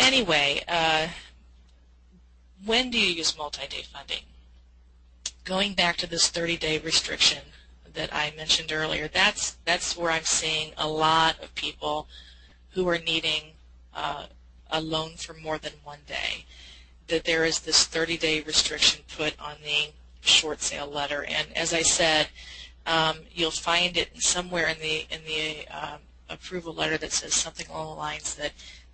Anyway, when do you use multi-day funding? Going back to this 30-day restriction that I mentioned earlier, that's where I'm seeing a lot of people who are needing a loan for more than 1 day. That there is this 30-day restriction put on the short sale letter, and as I said, you'll find it somewhere in the approval letter that says something along the lines that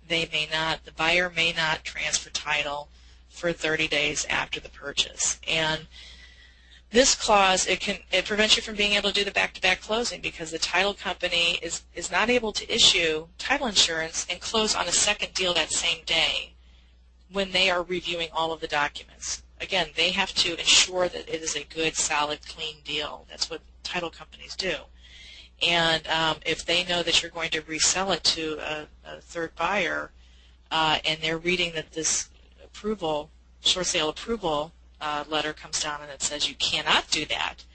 the buyer may not transfer title for 30 days after the purchase. And this clause, it prevents you from being able to do the back-to-back closing because the title company is not able to issue title insurance and close on a second deal that same day when they are reviewing all of the documents. Again, they have to ensure that it is a good, solid, clean deal. That's what title companies do. And if they know that you're going to resell it to a third buyer and they're reading that this approval, short sale approval letter comes down and it says you cannot do that,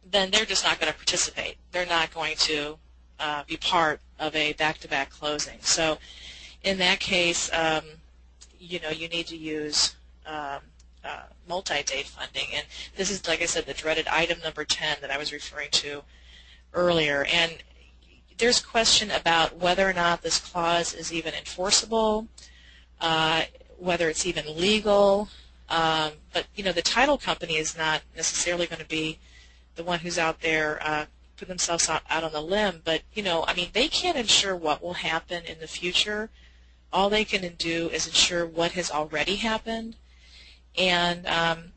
then they're just not going to participate. They're not going to be part of a back-to-back closing. So in that case, you need to use multi-day funding. And this is, like I said, the dreaded item number 10 that I was referring to earlier. And there's question about whether or not this clause is even enforceable, whether it's even legal. But the title company is not necessarily going to be the one who's out there putting themselves out on the limb. But I mean, they can't ensure what will happen in the future. All they can do is ensure what has already happened, and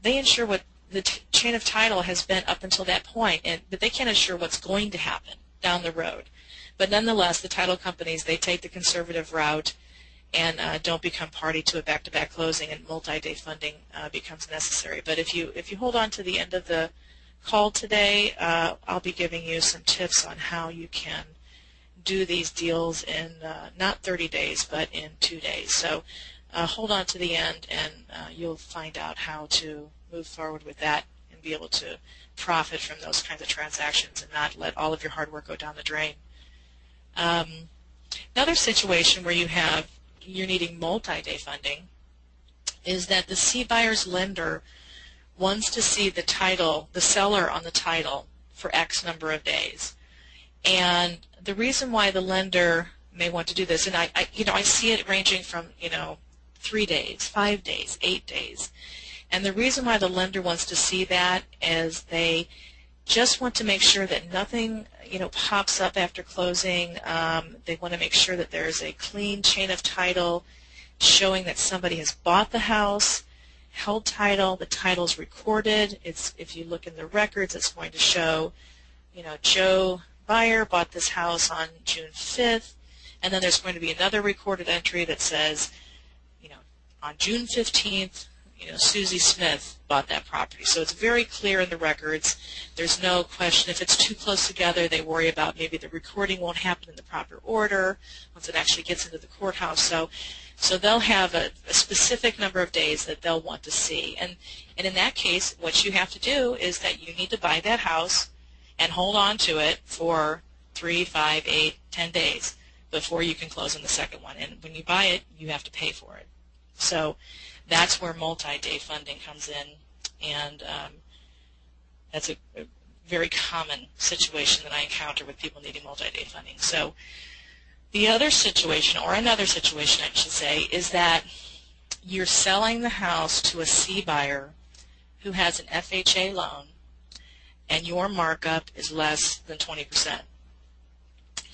they ensure what the chain of title has been up until that point. But they can't ensure what's going to happen down the road. But nonetheless, the title companies, they take the conservative route and don't become party to a back-to-back closing, and multi-day funding becomes necessary. But if you hold on to the end of the call today, I'll be giving you some tips on how you can do these deals in not 30 days, but in 2 days. So hold on to the end, and you'll find out how to move forward with that and be able to profit from those kinds of transactions and not let all of your hard work go down the drain. Another situation where you're needing multi-day funding is that the C buyer's lender wants to see the seller on the title for X number of days. And the reason why the lender may want to do this, and I see it ranging from 3 days, 5 days, 8 days. And the reason why the lender wants to see that is they just want to make sure that nothing pops up after closing. They want to make sure that there is a clean chain of title showing that somebody has bought the house, held title, the title's recorded. If you look in the records, it's going to show, Joe buyer bought this house on June 5th, and then there's going to be another recorded entry that says, on June 15th, Susie Smith bought that property. So it's very clear in the records. There's no question. If it's too close together, they worry about maybe the recording won't happen in the proper order once it actually gets into the courthouse. So they'll have a specific number of days that they'll want to see. And in that case, what you have to do is that you need to buy that house and hold on to it for 3, 5, 8, 10 days before you can close on the second one. And when you buy it, you have to pay for it. So that's where multi-day funding comes in, and that's a very common situation that I encounter with people needing multi-day funding. So the other situation, or another situation I should say, is that you're selling the house to a C buyer who has an FHA loan, and your markup is less than 20%.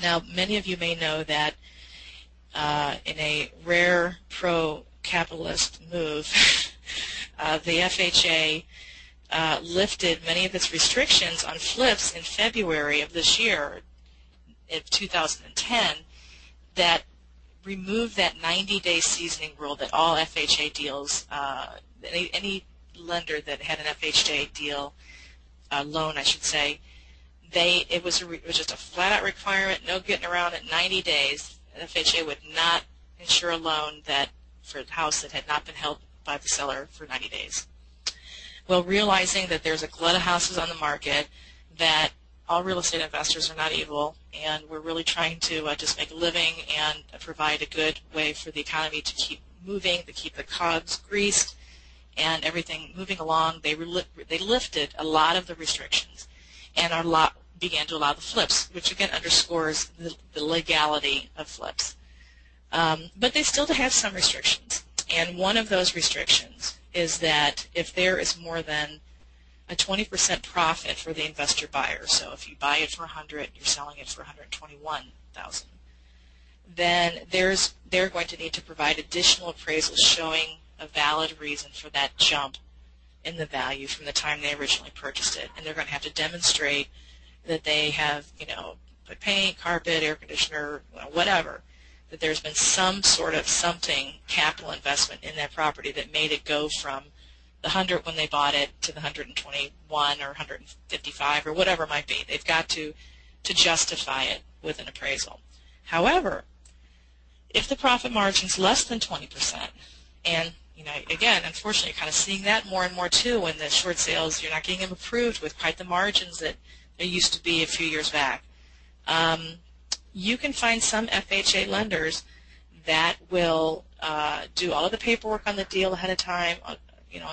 Now, many of you may know that in a rare pro-capitalist move, the FHA lifted many of its restrictions on flips in February of this year, in 2010, that removed that 90-day seasoning rule that all FHA deals, any lender that had an FHA deal, loan I should say, it was just a flat-out requirement, no getting around it. 90 days, FHA would not insure a loan for a house that had not been held by the seller for 90 days. Well, realizing that there's a glut of houses on the market, that all real estate investors are not evil, and we're really trying to just make a living and provide a good way for the economy to keep moving, to keep the cogs greased, and everything moving along. They lifted a lot of the restrictions, and began to allow the flips, which again underscores the legality of flips. But they still have some restrictions, and one of those restrictions is that if there is more than a 20% profit for the investor buyer, so if you buy it for $100, you're selling it for $121,000, then they're going to need to provide additional appraisals showing a valid reason for that jump in the value from the time they originally purchased it, and they're going to have to demonstrate that they have, put paint, carpet, air conditioner, whatever, that there's been some sort of capital investment in that property that made it go from the 100 when they bought it to the 121 or 155 or whatever it might be. They've got to justify it with an appraisal. However, if the profit margin's less than 20%, and again, unfortunately, you're kind of seeing that more and more too when the short sales, you're not getting them approved with quite the margins that there used to be a few years back. You can find some FHA lenders that will do all of the paperwork on the deal ahead of time, on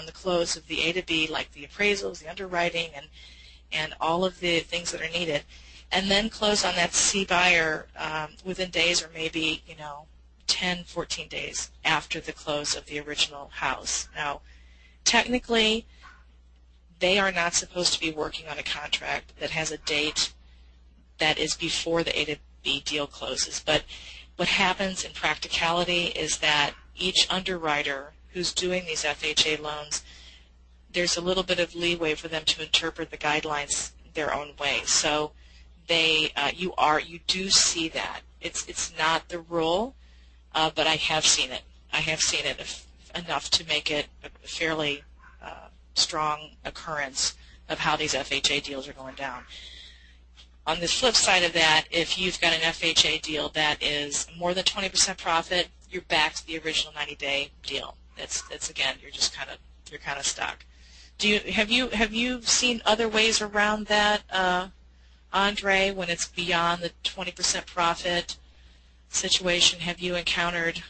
the close of the A to B, like the appraisals, the underwriting, and all of the things that are needed, and then close on that C buyer within days or maybe 10, 14 days after the close of the original house. Now, technically, they are not supposed to be working on a contract that has a date that is before the A to B deal closes. But what happens in practicality is that each underwriter who's doing these FHA loans, there's a little bit of leeway for them to interpret the guidelines their own way. So you do see that. It's not the rule, but I have seen it. I have seen it enough to make it a fairly strong occurrence of how these FHA deals are going down. On the flip side of that, if you've got an FHA deal that is more than 20% profit, you're back to the original 90-day deal. That's again, you're kind of stuck. Have you seen other ways around that, Andre, when it's beyond the 20% profit situation? Have you encountered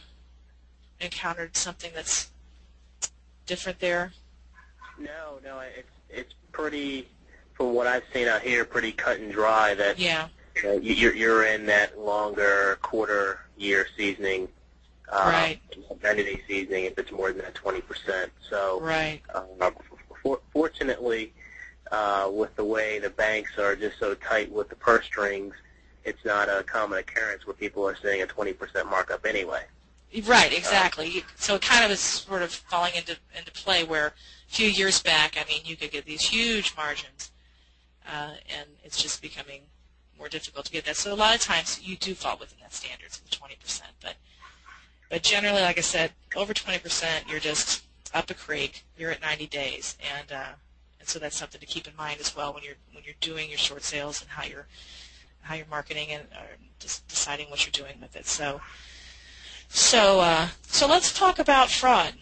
something that's different there? No, it's pretty, from what I've seen out here, pretty cut and dry. That you're in that longer quarter year seasoning, right? 90-day seasoning if it's more than that 20%. So, right. Fortunately, with the way the banks are just so tight with the purse strings, it's not a common occurrence where people are seeing a 20% markup anyway. Right, exactly. So it kind of is sort of falling into play where a few years back, you could get these huge margins, and it's just becoming more difficult to get that. So a lot of times you do fall within that standards of the 20%, but generally, like I said, over 20%, you're just up a creek. You're at 90 days, and so that's something to keep in mind as well when you're doing your short sales and how you're marketing and just deciding what you're doing with it. So let's talk about fraud.